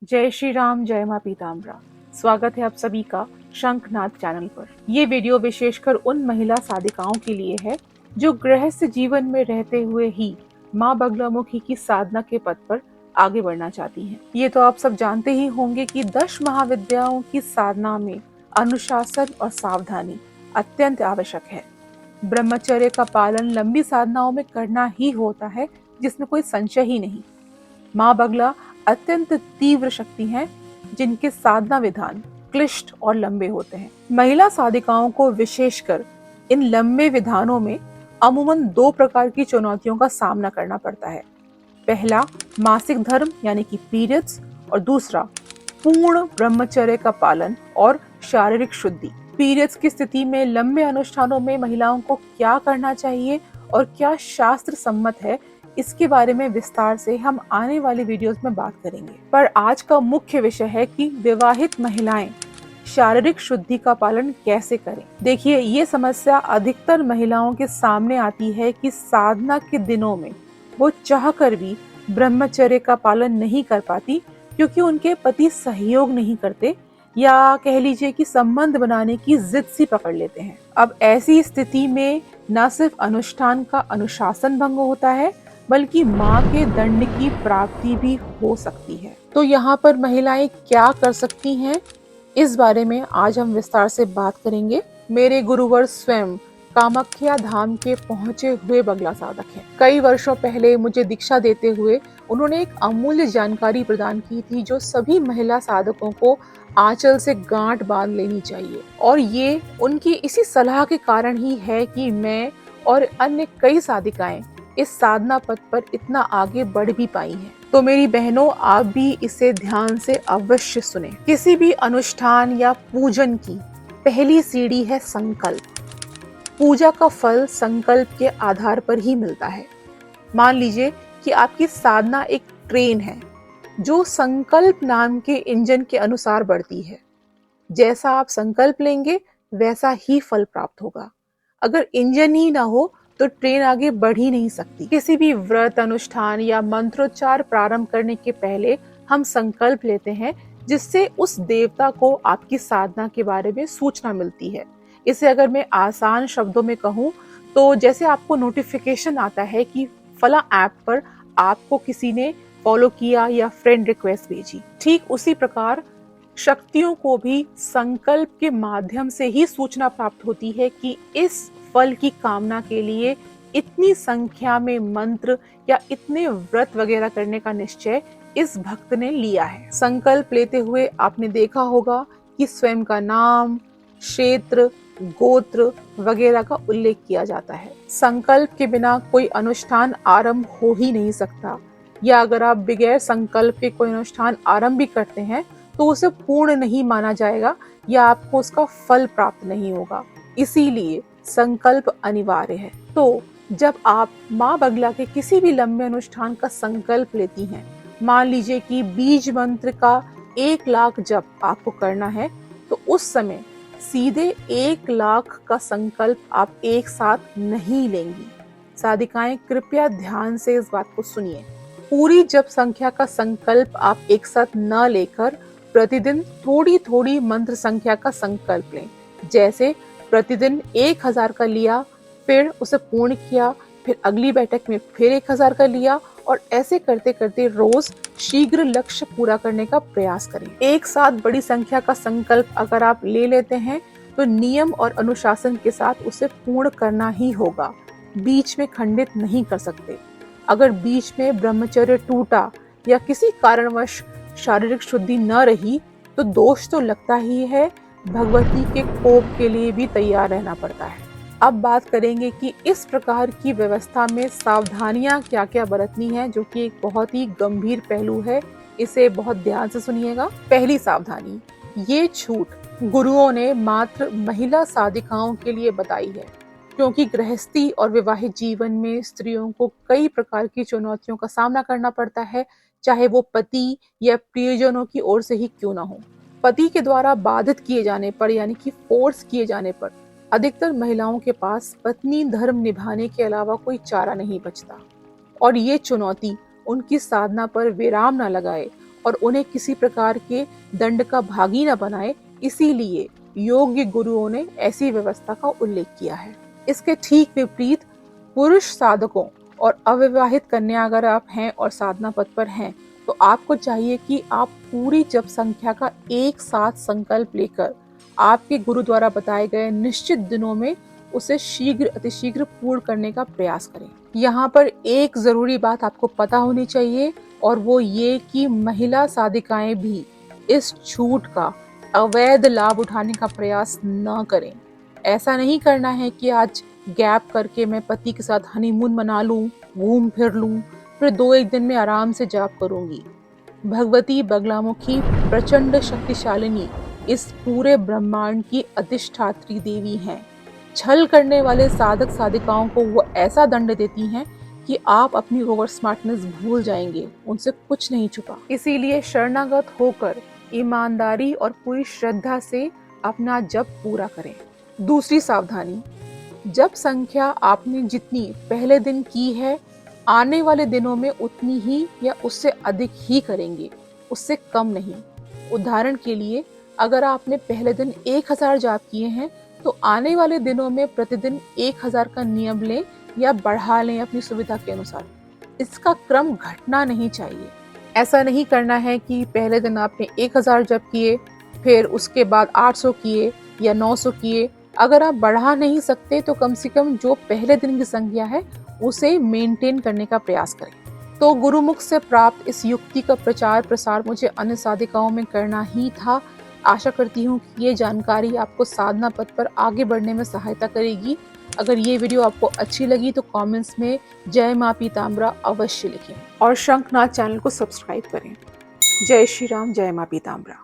जय श्री राम, जय मां पीताम्बरा। स्वागत है आप सभी का शंखनाद चैनल पर। ये वीडियो विशेषकर उन महिला साधिकाओं के लिए है जो गृहस्थ जीवन में रहते हुए ही मां बगलामुखी की साधना के पथ पर आगे बढ़ना चाहती हैं। ये तो आप सब जानते ही होंगे कि 10 महाविद्याओं की साधना में अनुशासन और सावधानी अत्यंत आवश्यक है। ब्रह्मचर्य का पालन लंबी साधनाओं में करना ही होता है, जिसमें कोई संशय ही नहीं। माँ बगला अत्यंत तीव्र शक्ति हैं, जिनके साधना विधान क्लिष्ट और लंबे होते हैं। महिला साधिकाओं को विशेषकर इन लंबे विधानों में अमूमन 2 प्रकार की चुनौतियों का सामना करना पड़ता है। पहला मासिक धर्म यानी कि पीरियड्स, और दूसरा पूर्ण ब्रह्मचर्य का पालन और शारीरिक शुद्धि। पीरियड्स की स्थिति में लंबे अनुष्ठानों में महिलाओं को क्या करना चाहिए और क्या शास्त्र सम्मत है, इसके बारे में विस्तार से हम आने वाली वीडियोस में बात करेंगे। पर आज का मुख्य विषय है कि विवाहित महिलाएं शारीरिक शुद्धि का पालन कैसे करें। देखिए, ये समस्या अधिकतर महिलाओं के सामने आती है कि साधना के दिनों में वो चाहकर भी ब्रह्मचर्य का पालन नहीं कर पाती, क्योंकि उनके पति सहयोग नहीं करते, या कह लीजिए कि संबंध बनाने की जिद सी पकड़ लेते हैं। अब ऐसी स्थिति में न सिर्फ अनुष्ठान का अनुशासन भंग होता है, बल्कि माँ के दंड की प्राप्ति भी हो सकती है। तो यहाँ पर महिलाएं क्या कर सकती हैं, इस बारे में आज हम विस्तार से बात करेंगे। मेरे गुरुवर स्वयं कामाख्या धाम के पहुंचे हुए बगला साधक हैं। कई वर्षों पहले मुझे दीक्षा देते हुए उन्होंने एक अमूल्य जानकारी प्रदान की थी, जो सभी महिला साधकों को आंचल से गांठ बांध लेनी चाहिए। और ये उनकी इसी सलाह के कारण ही है कि मैं और अन्य कई साधिकाएं इस साधना पथ पर इतना आगे बढ़ भी पाई हैं। तो मेरी बहनों, आप भी इसे ध्यान से अवश्य सुने। किसी भी अनुष्ठान या पूजन की पहली सीढ़ी है संकल्प। पूजा का फल संकल्प के आधार पर ही मिलता है। मान लीजिए कि आपकी साधना एक ट्रेन है जो संकल्प नाम के इंजन के अनुसार बढ़ती है। जैसा आप संकल्प लेंगे वैसा ही फल प्राप्त होगा। अगर इंजन ही ना हो तो ट्रेन आगे बढ़ ही नहीं सकती। किसी भी व्रत, अनुष्ठान या मंत्रोच्चार प्रारंभ करने के पहले हम संकल्प लेते हैं, जिससे उस देवता को आपकी साधना के बारे में सूचना मिलती है। इसे अगर मैं आसान शब्दों में कहूँ तो जैसे आपको नोटिफिकेशन आता है कि फला ऐप पर आपको किसी ने फॉलो किया या फ्रेंड रिक्वेस्ट भेजी, ठीक उसी प्रकार शक्तियों को भी संकल्प के माध्यम से ही सूचना प्राप्त होती है कि इस फल की कामना के लिए इतनी संख्या में मंत्र या इतने व्रत वगैरह करने का निश्चय इस भक्त ने लिया है। संकल्प लेते हुए आपने देखा होगा कि स्वयं का नाम, क्षेत्र, गोत्र वगैरह का उल्लेख किया जाता है। संकल्प के बिना कोई अनुष्ठान आरंभ हो ही नहीं सकता, या अगर आप बगैर संकल्प के कोई अनुष्ठान आरंभ भी करते हैं तो उसे पूर्ण नहीं माना जाएगा या आपको उसका फल प्राप्त नहीं होगा। इसीलिए संकल्प अनिवार्य है। तो जब आप माँ बगला के किसी भी लंबे अनुष्ठान का संकल्प लेती हैं, मान लीजिए कि बीज मंत्र का 1 लाख जप आपको करना है, तो उस समय सीधे 1 लाख का संकल्प आप एक साथ नहीं लेंगी। साधिकाएं कृपया ध्यान से इस बात को सुनिए। पूरी जप संख्या का संकल्प आप एक साथ न लेकर प्रतिदिन थोड़ी थोड़ी मंत्र संख्या का संकल्प लें। जैसे प्रतिदिन 1000 का लिया, फिर उसे पूर्ण किया, फिर अगली बैठक में फिर 1000 का लिया, और ऐसे करते करते रोज शीघ्र लक्ष्य पूरा करने का प्रयास करें। एक साथ बड़ी संख्या का संकल्प अगर आप ले लेते हैं तो नियम और अनुशासन के साथ उसे पूर्ण करना ही होगा, बीच में खंडित नहीं कर सकते। अगर बीच में ब्रह्मचर्य टूटा या किसी कारणवश शारीरिक शुद्धि न रही तो दोष तो लगता ही है, भगवती के कोप के लिए भी तैयार रहना पड़ता है। अब बात करेंगे कि इस प्रकार की व्यवस्था में सावधानियां क्या क्या बरतनी है, जो कि एक बहुत ही गंभीर पहलू है। इसे बहुत ध्यान से सुनिएगा। पहली सावधानी, ये छूट गुरुओं ने मात्र महिला साधिकाओं के लिए बताई है, क्योंकि गृहस्थी और विवाहित जीवन में स्त्रियों को कई प्रकार की चुनौतियों का सामना करना पड़ता है, चाहे वो पति या प्रियजनों की ओर से ही क्यों ना हो। पति के द्वारा बाधित किए जाने पर, यानी कि फोर्स किए जाने पर, अधिकतर महिलाओं के पास पत्नी धर्म निभाने के अलावा कोई चारा नहीं बचता, और ये चुनौती उनकी साधना पर विराम न लगाए और उन्हें किसी प्रकार के दंड का भागी न बनाए, इसीलिए योग्य गुरुओं ने ऐसी व्यवस्था का उल्लेख किया है। इसके ठीक विपरीत पुरुष साधकों और अविवाहित कन्या अगर आप हैं और साधना पथ पर हैं, तो आपको चाहिए कि आप पूरी जप संख्या का एक साथ संकल्प लेकर आपके गुरु द्वारा बताए गए निश्चित दिनों में उसे शीघ्र अतिशीघ्र पूर्ण करने का प्रयास करें। यहाँ पर एक जरूरी बात आपको पता होनी चाहिए, और वो ये कि महिला साधिकाएं भी इस छूट का अवैध लाभ उठाने का प्रयास न करें। ऐसा नहीं करना है कि आज गैप करके मैं पति के साथ हनीमून मना लूं, घूम फिर लूं, फिर 2-1 दिन में आराम से जाप करूंगी। भगवती बगलामुखी प्रचंड शक्तिशालिनी इस पूरे ब्रह्मांड की अधिष्ठात्री देवी हैं। छल करने वाले साधक साधिकाओं को वो ऐसा दंड देती हैं कि आप अपनी ओवर स्मार्टनेस भूल जाएंगे, उनसे कुछ नहीं छुपा। इसीलिए शरणागत होकर ईमानदारी और पूरी श्रद्धा से अपना जप पूरा करें। दूसरी सावधानी, जप संख्या आपने जितनी पहले दिन की है, आने वाले दिनों में उतनी ही या उससे अधिक ही करेंगे, उससे कम नहीं। उदाहरण के लिए, अगर आपने पहले दिन 1000 जाप किए हैं, तो आने वाले दिनों में प्रतिदिन 1000 का नियम लें या बढ़ा लें अपनी सुविधा के अनुसार। इसका क्रम घटना नहीं चाहिए। ऐसा नहीं करना है कि पहले दिन आपने 1000 जप किए, फिर उसके बाद 800 किए या 900 किए। अगर आप बढ़ा नहीं सकते तो कम से कम जो पहले दिन की संख्या है उसे मेंटेन करने का प्रयास करें। तो गुरुमुख से प्राप्त इस युक्ति का प्रचार प्रसार मुझे अन्य साधिकाओं में करना ही था। आशा करती हूँ कि ये जानकारी आपको साधना पथ पर आगे बढ़ने में सहायता करेगी। अगर ये वीडियो आपको अच्छी लगी तो कमेंट्स में जय मां पीताम्बरा अवश्य लिखें और शंखनाद चैनल को सब्सक्राइब करें। जय श्री राम, जय मां पीताम्बरा।